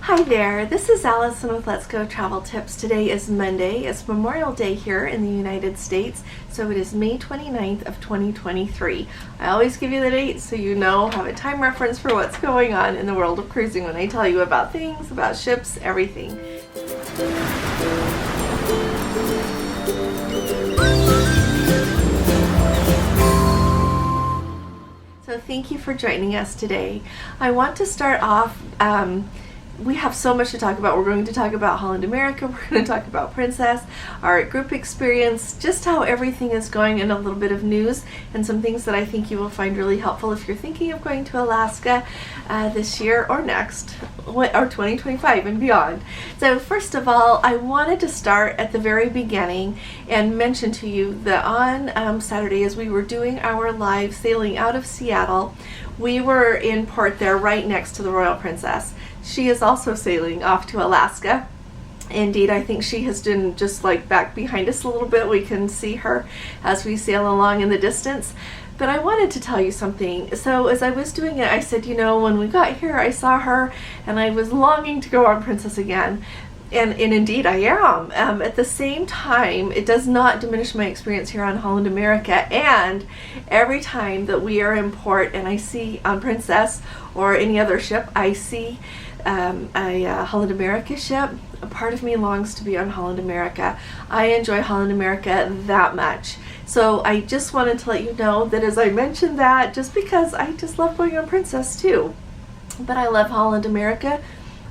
Hi there, this is Allison with Let's Go Travel Tips. Today is Monday. It's Memorial Day here in the United States, so it is May 29th of 2023. I always give you the date so you know, have a time reference for what's going on in the world of cruising when I tell you about things, about ships, everything. So thank you for joining us today. I want to start off, we have so much to talk about. We're going to talk about Holland America, we're going to talk about Princess, our group experience, just how everything is going, and a little bit of news and some things that I think you will find really helpful if you're thinking of going to Alaska this year or next, or 2025 and beyond. So first of all, I wanted to start at the very beginning and mention to you that on Saturday, as we were doing our live sailing out of Seattle, we were in port there right next to the Royal Princess. She is also sailing off to Alaska. Indeed, I think she has been just like back behind us a little bit. We can see her as we sail along in the distance. But I wanted to tell you something. So as I was doing it, I said, you know, when we got here, I saw her and I was longing to go on Princess again. And indeed I am. At the same time, it does not diminish my experience here on Holland America. And every time that we are in port and I see on Princess or any other ship, I see a Holland America ship, a part of me longs to be on Holland America. I enjoy Holland America that much. So I just wanted to let you know that as I mentioned that, just because I just love going on Princess too, but I love Holland America,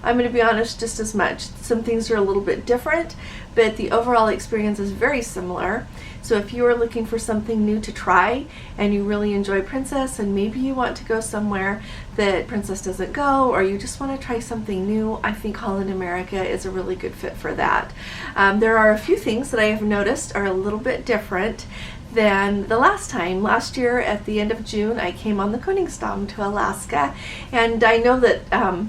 I'm going to be honest, just as much. Some things are a little bit different, but the overall experience is very similar. So if you are looking for something new to try and you really enjoy Princess and maybe you want to go somewhere that Princess doesn't go, or you just want to try something new, I think Holland America is a really good fit for that. There are a few things that I have noticed are a little bit different than the last time. Last year at the end of June, I came on the Koningsdam to Alaska, and I know that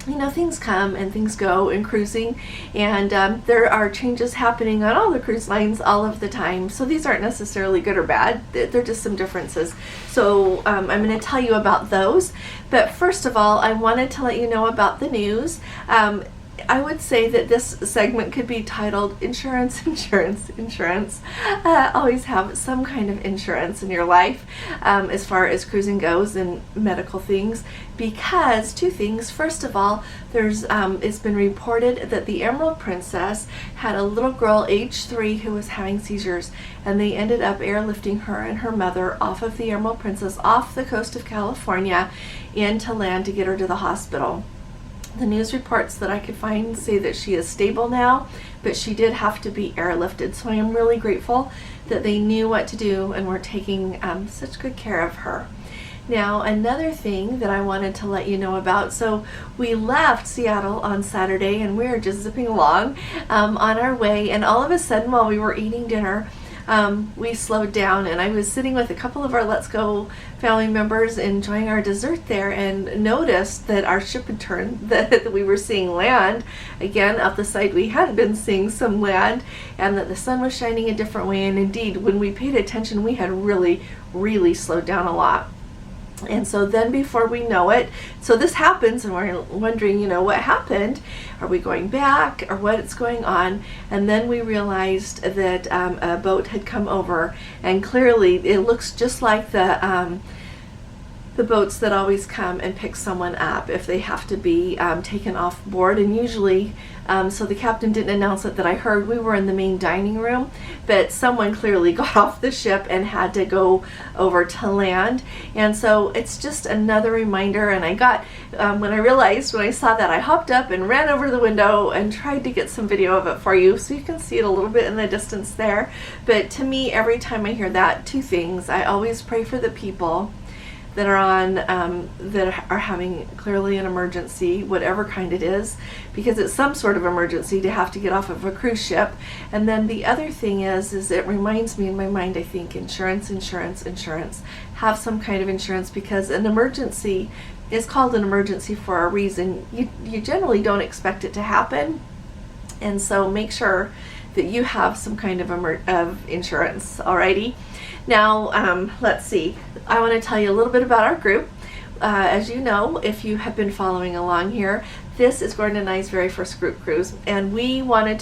you know, things come and things go in cruising, and there are changes happening on all the cruise lines all of the time. So these aren't necessarily good or bad, they're just some differences. So I'm going to tell you about those. But first of all, I wanted to let you know about the news. I would say that this segment could be titled Insurance, Insurance, Insurance. Always have some kind of insurance in your life as far as cruising goes and medical things, because two things. First of all, it's been reported that the Emerald Princess had a little girl age 3 who was having seizures, and they ended up airlifting her and her mother off of the Emerald Princess off the coast of California into land to get her to the hospital. The news reports that I could find say that she is stable now, but she did have to be airlifted. So I am really grateful that they knew what to do and were taking such good care of her. Now, another thing that I wanted to let you know about, so we left Seattle on Saturday and we were just zipping along on our way, and all of a sudden while we were eating dinner, we slowed down, and I was sitting with a couple of our Let's Go family members enjoying our dessert there, and noticed that our ship had turned, that we were seeing land again up the side. We hadn't been seeing some land, and that the sun was shining a different way, and indeed when we paid attention we had really slowed down a lot. And so then before we know it, so this happens and we're wondering, you know, what happened? Are we going back or what's going on? And then we realized that a boat had come over, and clearly it looks just like the boats that always come and pick someone up if they have to be taken off board. And usually, so the captain didn't announce it that I heard. We were in the main dining room, but someone clearly got off the ship and had to go over to land. And so it's just another reminder, and I got, when I saw that, I hopped up and ran over the window and tried to get some video of it for you so you can see it a little bit in the distance there. But to me, every time I hear that, two things. I always pray for the people that are on, that are having clearly an emergency, whatever kind it is, because it's some sort of emergency to have to get off of a cruise ship. And then the other thing is it reminds me in my mind, I think, insurance, insurance, insurance. Have some kind of insurance, because an emergency is called an emergency for a reason. You generally don't expect it to happen, and so make sure that you have some kind of insurance. Alrighty. Now, let's see. I want to tell you a little bit about our group. As you know, if you have been following along here, this is Gordon and I's very first group cruise, and I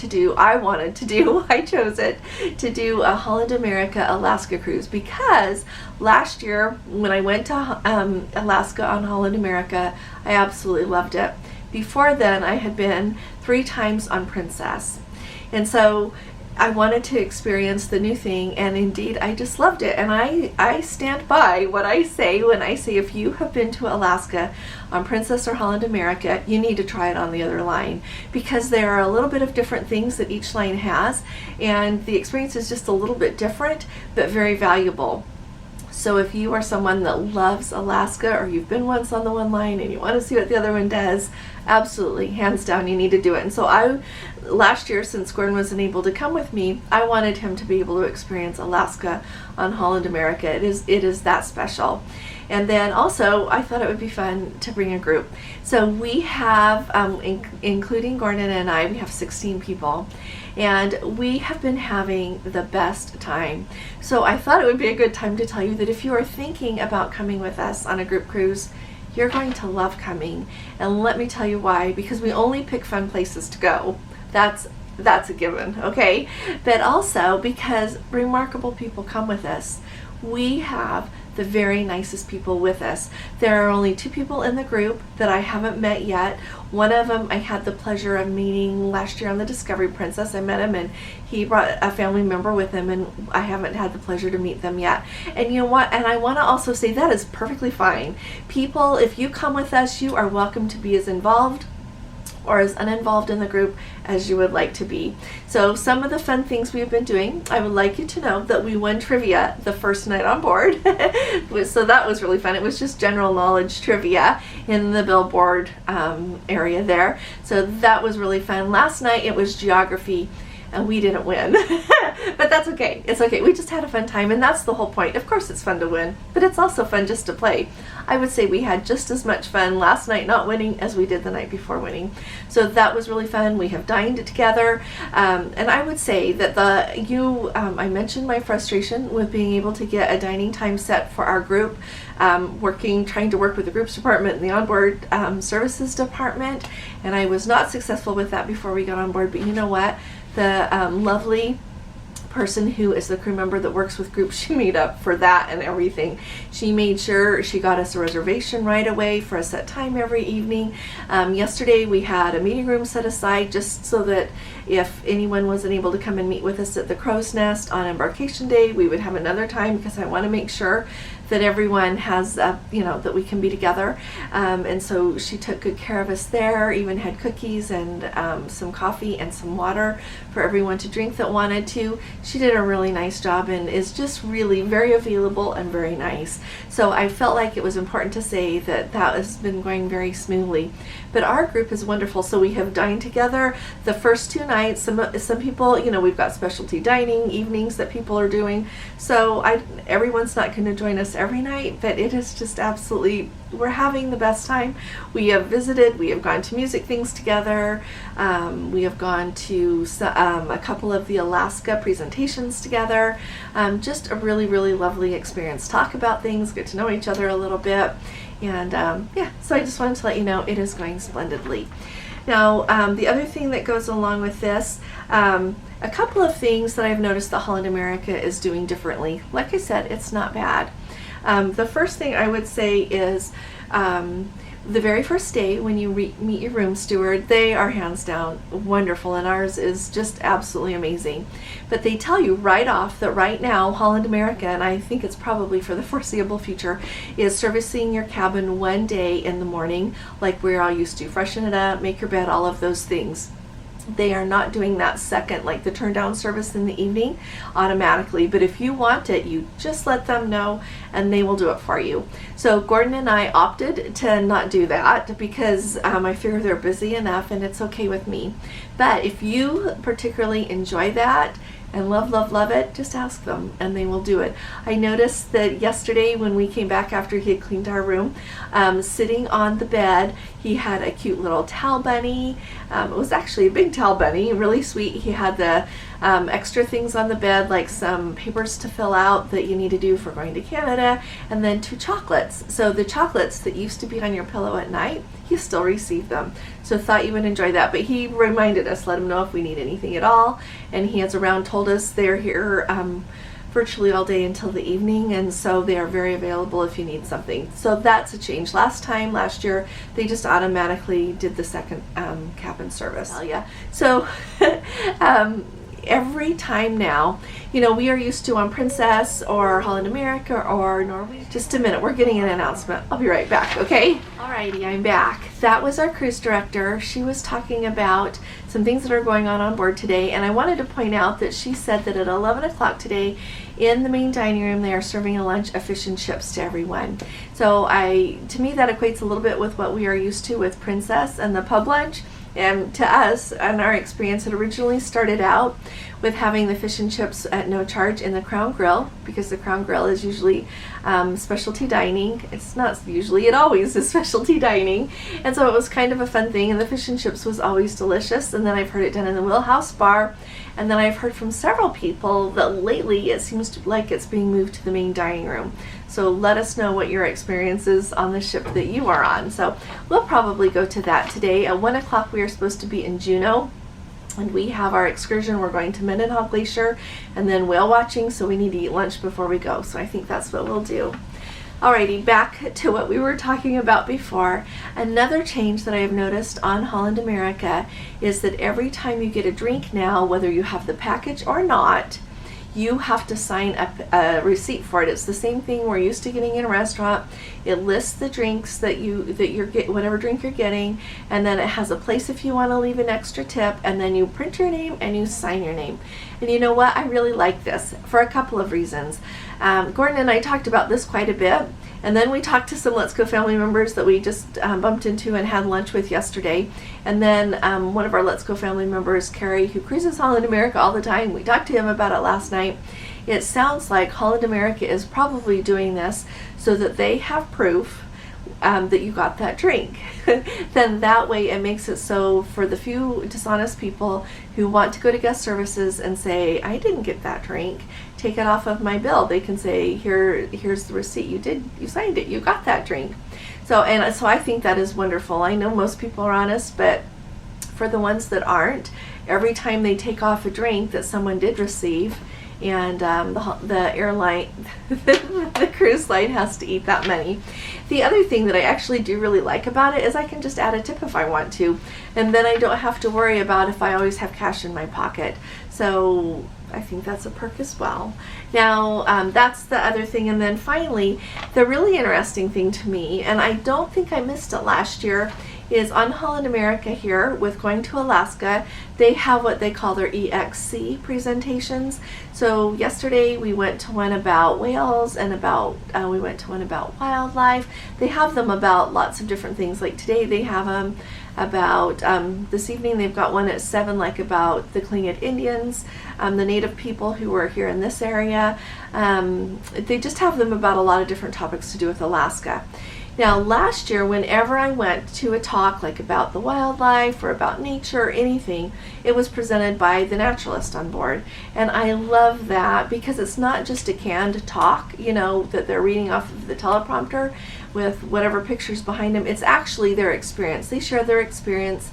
chose it to do a Holland America Alaska cruise, because last year when I went to Alaska on Holland America, I absolutely loved it. Before then, I had been 3 times on Princess, and so I wanted to experience the new thing, and indeed I just loved it. And I stand by what I say when I say if you have been to Alaska on Princess or Holland America, you need to try it on the other line, because there are a little bit of different things that each line has, and the experience is just a little bit different but very valuable. So if you are someone that loves Alaska, or you've been once on the one line and you want to see what the other one does, absolutely, hands down, you need to do it. And so last year, since Gordon wasn't able to come with me, I wanted him to be able to experience Alaska on Holland America. It is that special. And then also, I thought it would be fun to bring a group. So we have, including Gordon and I, we have 16 people. And we have been having the best time. So I thought it would be a good time to tell you that if you are thinking about coming with us on a group cruise, you're going to love coming. And let me tell you why, because we only pick fun places to go. That's a given, okay? But also because remarkable people come with us. We have the very nicest people with us. There are only 2 people in the group that I haven't met yet. One of them I had the pleasure of meeting last year on the Discovery Princess. I met him and he brought a family member with him, and I haven't had the pleasure to meet them yet. And you know what? And I want to also say that is perfectly fine. People, if you come with us, you are welcome to be as involved or as uninvolved in the group as you would like to be. So some of the fun things we've been doing, I would like you to know that we won trivia the first night on board. So that was really fun. It was just general knowledge trivia in the billboard area there. So that was really fun. Last night it was geography, and we didn't win. But that's okay. It's okay. We just had a fun time, and that's the whole point. Of course it's fun to win, but it's also fun just to play. I would say we had just as much fun last night not winning as we did the night before winning. So that was really fun. We have dined together, and I would say that I mentioned my frustration with being able to get a dining time set for our group, trying to work with the groups department and the onboard services department, and I was not successful with that before we got on board. But you know what? The lovely person who is the crew member that works with groups, she made up for that and everything. She made sure she got us a reservation right away for a set time every evening. Yesterday we had a meeting room set aside just so that if anyone wasn't able to come and meet with us at the Crow's Nest on embarkation day, we would have another time, because I want to make sure that everyone has, that we can be together. And so she took good care of us there, even had cookies and some coffee and some water for everyone to drink that wanted to. She did a really nice job and is just really very available and very nice. So I felt like it was important to say that has been going very smoothly. But our group is wonderful. So we have dined together the first 2 nights. Some people, we've got specialty dining evenings that people are doing. So everyone's not going to join us every night, but it is just absolutely, we're having the best time. We have visited, we have gone to music things together, we have gone to a couple of the Alaska presentations together. Just a really, really lovely experience. Talk about things, get to know each other a little bit, and so I just wanted to let you know it is going splendidly. Now, the other thing that goes along with this, a couple of things that I've noticed that Holland America is doing differently. Like I said, it's not bad. The first thing I would say is the very first day when you meet your room steward, they are hands down wonderful, and ours is just absolutely amazing. But they tell you right off that right now Holland America, and I think it's probably for the foreseeable future, is servicing your cabin 1 day in the morning like we're all used to. Freshen it up, make your bed, all of those things. They are not doing that second, like the turn down service in the evening, automatically. But if you want it, you just let them know and they will do it for you. So Gordon and I opted to not do that because I figure they're busy enough and it's okay with me. But if you particularly enjoy that, and love it, just ask them and they will do it. I noticed that yesterday when we came back after he had cleaned our room, sitting on the bed, he had a cute little towel bunny. It was actually a big towel bunny, really sweet. He had the extra things on the bed, like some papers to fill out that you need to do for going to Canada, and then 2 chocolates. So the chocolates that used to be on your pillow at night, you still receive them. So thought you would enjoy that. But he reminded us, let him know if we need anything at all. And he has around told us they're here virtually all day until the evening, and so they are very available if you need something. So that's a change. Last year, they just automatically did the second cabin service. Yeah. So every time now, you know, we are used to on Princess or Holland America or Norway. Just a minute, we're getting an announcement. I'll be right back, okay? Alrighty, I'm back. That was our cruise director. She was talking about some things that are going on board today, and I wanted to point out that she said that at 11 o'clock today in the main dining room they are serving a lunch of fish and chips to everyone. So to me that equates a little bit with what we are used to with Princess and the pub lunch. And to us, in our experience, it originally started out with having the fish and chips at no charge in the Crown Grill, because the Crown Grill is usually specialty dining. It's not usually, it always is specialty dining. And so it was kind of a fun thing, and the fish and chips was always delicious. And then I've heard it done in the Wheelhouse Bar, and then I've heard from several people that lately it seems like it's being moved to the main dining room. So let us know what your experience is on the ship that you are on. So we'll probably go to that today. At 1 o'clock we are supposed to be in Juneau, and we have our excursion. We're going to Mendenhall Glacier and then whale watching, so we need to eat lunch before we go. So I think that's what we'll do. Alrighty, back to what we were talking about before. Another change that I have noticed on Holland America is that every time you get a drink now, whether you have the package or not, you have to sign a receipt for it. It's the same thing we're used to getting in a restaurant. It lists the drinks that you're getting, whatever drink you're getting, and then it has a place if you want to leave an extra tip, and then you print your name and you sign your name. And you know what? I really like this for a couple of reasons. Gordon and I talked about this quite a bit, and then we talked to some Let's Go family members that we just bumped into and had lunch with yesterday. And then one of our Let's Go family members, Carrie, who cruises Holland America all the time, we talked to him about it last night. It sounds like Holland America is probably doing this so that they have proof that you got that drink. Then that way it makes it so for the few dishonest people who want to go to guest services and say, I didn't get that drink, take it off of my bill, they can say, here's the receipt, you signed it, you got that drink. So I think that is wonderful. I know most people are honest, but for the ones that aren't, every time they take off a drink that someone did receive, and the airline, the cruise line has to eat that money. The other thing that I actually do really like about it is I can just add a tip if I want to, and then I don't have to worry about if I always have cash in my pocket. So I think that's a perk as well. Now that's the other thing. And then finally, the really interesting thing to me, and I don't think I missed it last year, is on Holland America here with going to Alaska, they have what they call their EXC presentations. So yesterday we went to one about whales and we went to one about wildlife. They have them about lots of different things. Like today they have them about, this evening they've got one at 7 like about the Tlingit Indians, the native people who were here in this area. They just have them about a lot of different topics to do with Alaska. Now last year, whenever I went to a talk like about the wildlife or about nature or anything, it was presented by the naturalist on board. And I love that because it's not just a canned talk, you know, that they're reading off of the teleprompter with whatever pictures behind them. It's actually their experience. They share their experience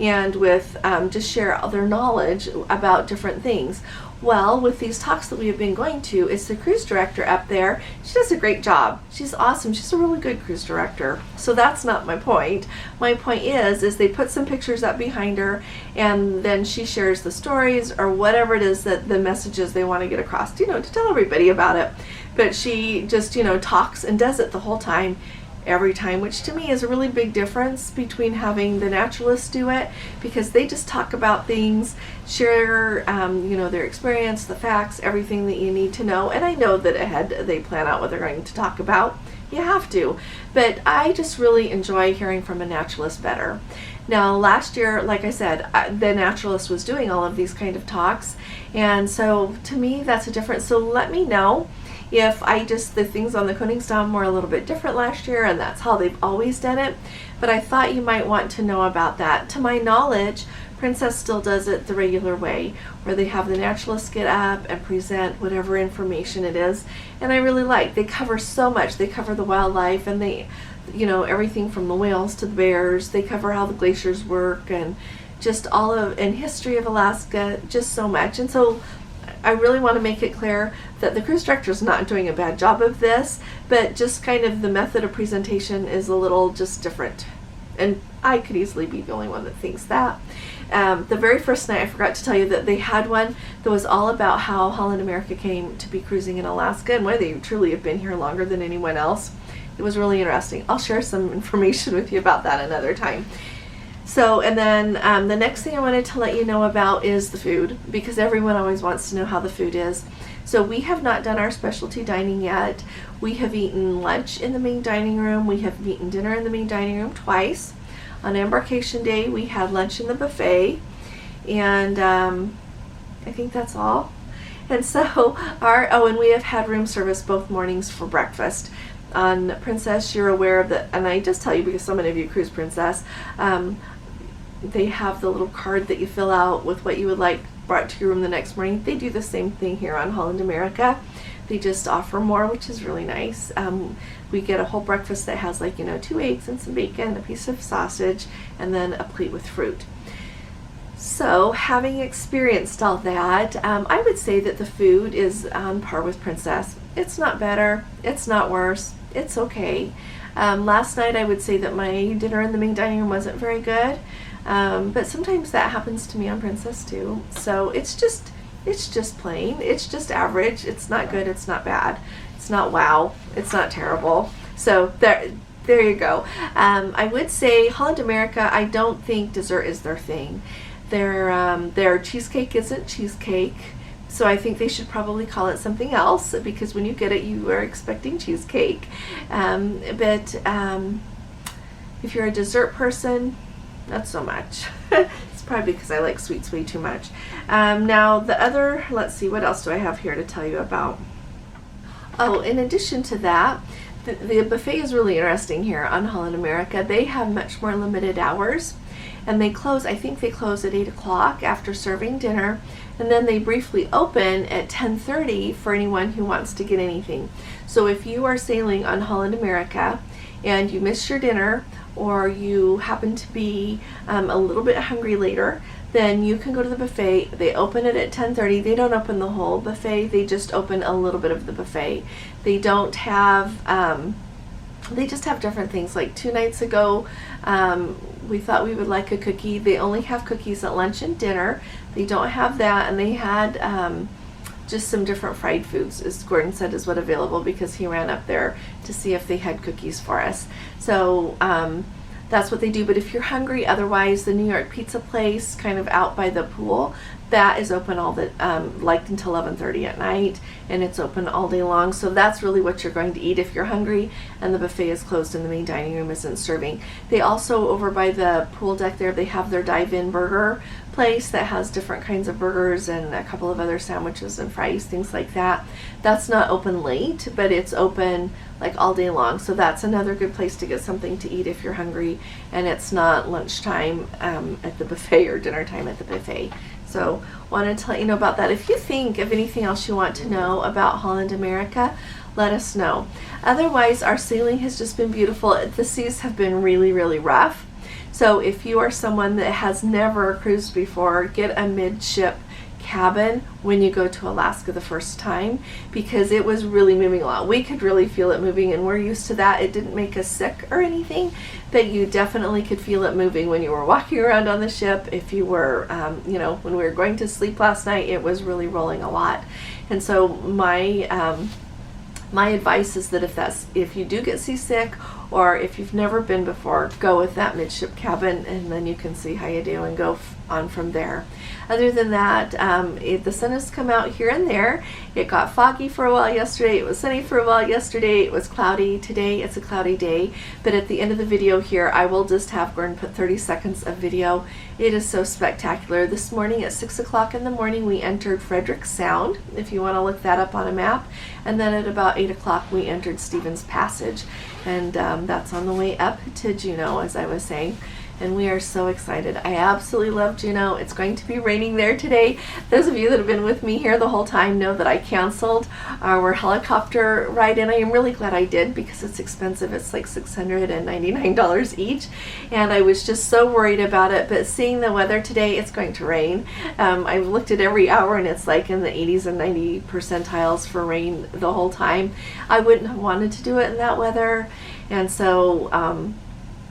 and with just share all their knowledge about different things. Well, with these talks that we have been going to, it's the cruise director up there. She does a great job. She's awesome. She's a really good cruise director. So that's not my point. My point is they put some pictures up behind her, and then she shares the stories or whatever it is that the messages they want to get across, you know, to tell everybody about it. But she just, you know, talks and does it the whole time, every time, which to me is a really big difference between having the naturalists do it, because they just talk about things, share you know, their experience, the facts, everything that you need to know. And I know that ahead they plan out what they're going to talk about, You have to. But I just really enjoy hearing from a naturalist better. Now, last year, like I said, the naturalist was doing all of these kind of talks, and so to me, that's a difference. So let me know if the things on the Koningsdam were a little bit different last year, and that's how they've always done it. But I thought you might want to know about that. To my knowledge, Princess still does it the regular way, where they have the naturalists get up and present whatever information it is. And I really like, they cover so much. They cover the wildlife, and they, everything from the whales to the bears. They cover how the glaciers work, and just and history of Alaska, just so much. And so I really want to make it clear that the cruise director is not doing a bad job of this, but just kind of the method of presentation is a little just different. And I could easily be the only one that thinks that. The very first night, I forgot to tell you that they had one that was all about how Holland America came to be cruising in Alaska and why they truly have been here longer than anyone else. It was really interesting. I'll share some information with you about that another time. So, and then the next thing I wanted to let you know about is the food, because everyone always wants to know how the food is. So we have not done our specialty dining yet. We have eaten lunch in the main dining room. We have eaten dinner in the main dining room twice. On embarkation day, we had lunch in the buffet, and I think that's all. And so and we have had room service both mornings for breakfast. On Princess, you're aware of that, and I just tell you because so many of you cruise Princess, they have the little card that you fill out with what you would like brought to your room the next morning. They do the same thing here on Holland America. They just offer more, which is really nice. We get a whole breakfast that has 2 eggs and some bacon, a piece of sausage, and then a plate with fruit. So having experienced all that, I would say that the food is on par with Princess. It's not better, it's not worse, it's okay. Last night I would say that my dinner in the main dining room wasn't very good, but sometimes that happens to me on Princess too. So it's just plain, it's just average. It's not good, it's not bad, it's not wow, it's not terrible. So there you go. I would say Holland America, I don't think dessert is their thing. Their cheesecake isn't cheesecake, so I think they should probably call it something else, because when you get it, you are expecting cheesecake. But if you're a dessert person, not so much. It's probably because I like sweets way too much. Now let's see, what else do I have here to tell you about? Oh, in addition to that, the buffet is really interesting here on Holland America. They have much more limited hours, and I think they close at 8 o'clock after serving dinner, and then they briefly open at 10:30 for anyone who wants to get anything. So if you are sailing on Holland America and you miss your dinner, or you happen to be a little bit hungry later, then you can go to the buffet. They open it at 10:30. They don't open the whole buffet, they just open a little bit of the buffet. They don't have, they just have different things. Like 2 nights ago, we thought we would like a cookie. They only have cookies at lunch and dinner. They don't have that, and they had just some different fried foods, as Gordon said, is what available, because he ran up there to see if they had cookies for us. So that's what they do. But if you're hungry, otherwise the New York pizza place kind of out by the pool, that is open all the until 11:30 at night, and it's open all day long. So that's really what you're going to eat if you're hungry, and the buffet is closed and the main dining room isn't serving. They also, over by the pool deck there, they have their dive-in burger place that has different kinds of burgers and a couple of other sandwiches and fries, things like that. That's not open late, but it's open all day long. So that's another good place to get something to eat if you're hungry and it's not lunchtime at the buffet or dinner time at the buffet. So wanted to let you know about that. If you think of anything else you want to know about Holland America, let us know. Otherwise, our sailing has just been beautiful. The seas have been really, really rough. So if you are someone that has never cruised before, get a midship cabin when you go to Alaska the first time, because it was really moving a lot. We could really feel it moving, and we're used to that. It didn't make us sick or anything, but you definitely could feel it moving when you were walking around on the ship. If you were, when we were going to sleep last night, it was really rolling a lot. And so my advice is that if you do get seasick, or if you've never been before, go with that midship cabin, and then you can see how you do and go on from there. Other than that, the sun has come out here and there. It got foggy for a while yesterday. It was sunny for a while yesterday. It was cloudy. Today it's a cloudy day. But at the end of the video here, I will just have Gordon put 30 seconds of video. It is so spectacular. This morning at 6 o'clock in the morning, we entered Frederick Sound, if you want to look that up on a map. And then at about 8 o'clock, we entered Stevens Passage. And that's on the way up to Juneau, as I was saying. And we are so excited. I absolutely love Juneau. It's going to be raining there today. Those of you that have been with me here the whole time know that I canceled our helicopter ride, and I am really glad I did because it's expensive. It's like $699 each, and I was just so worried about it. But seeing the weather today, it's going to rain. I've looked at every hour, and it's like in the 80s and 90 percentiles for rain the whole time. I wouldn't have wanted to do it in that weather, and so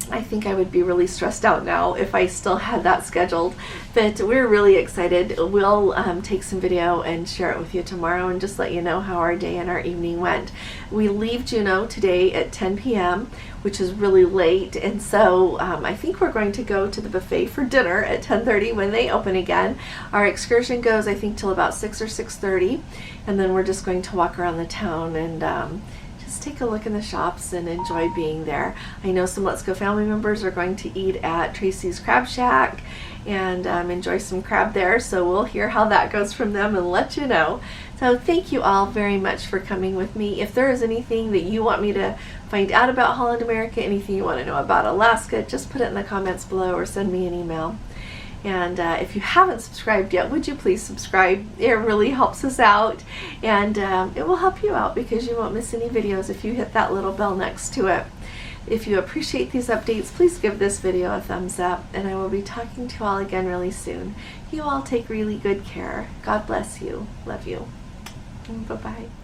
I think I would be really stressed out now if I still had that scheduled. But we're really excited. We'll take some video and share it with you tomorrow and just let you know how our day and our evening went. We leave Juneau today at 10 p.m., which is really late, and so I think we're going to go to the buffet for dinner at 10:30 when they open again. Our excursion goes, I think, till about 6 or 6:30, and then we're just going to walk around the town and take a look in the shops and enjoy being there. I know some Let's Go family members are going to eat at Tracy's Crab Shack and enjoy some crab there, so we'll hear how that goes from them and let you know. So thank you all very much for coming with me. If there is anything that you want me to find out about Holland America, anything you want to know about Alaska, just put it in the comments below or send me an email. And if you haven't subscribed yet, would you please subscribe? It really helps us out, and it will help you out because you won't miss any videos if you hit that little bell next to it. If you appreciate these updates, please give this video a thumbs up, and I will be talking to you all again really soon. You all take really good care. God bless you. Love you. Bye-bye.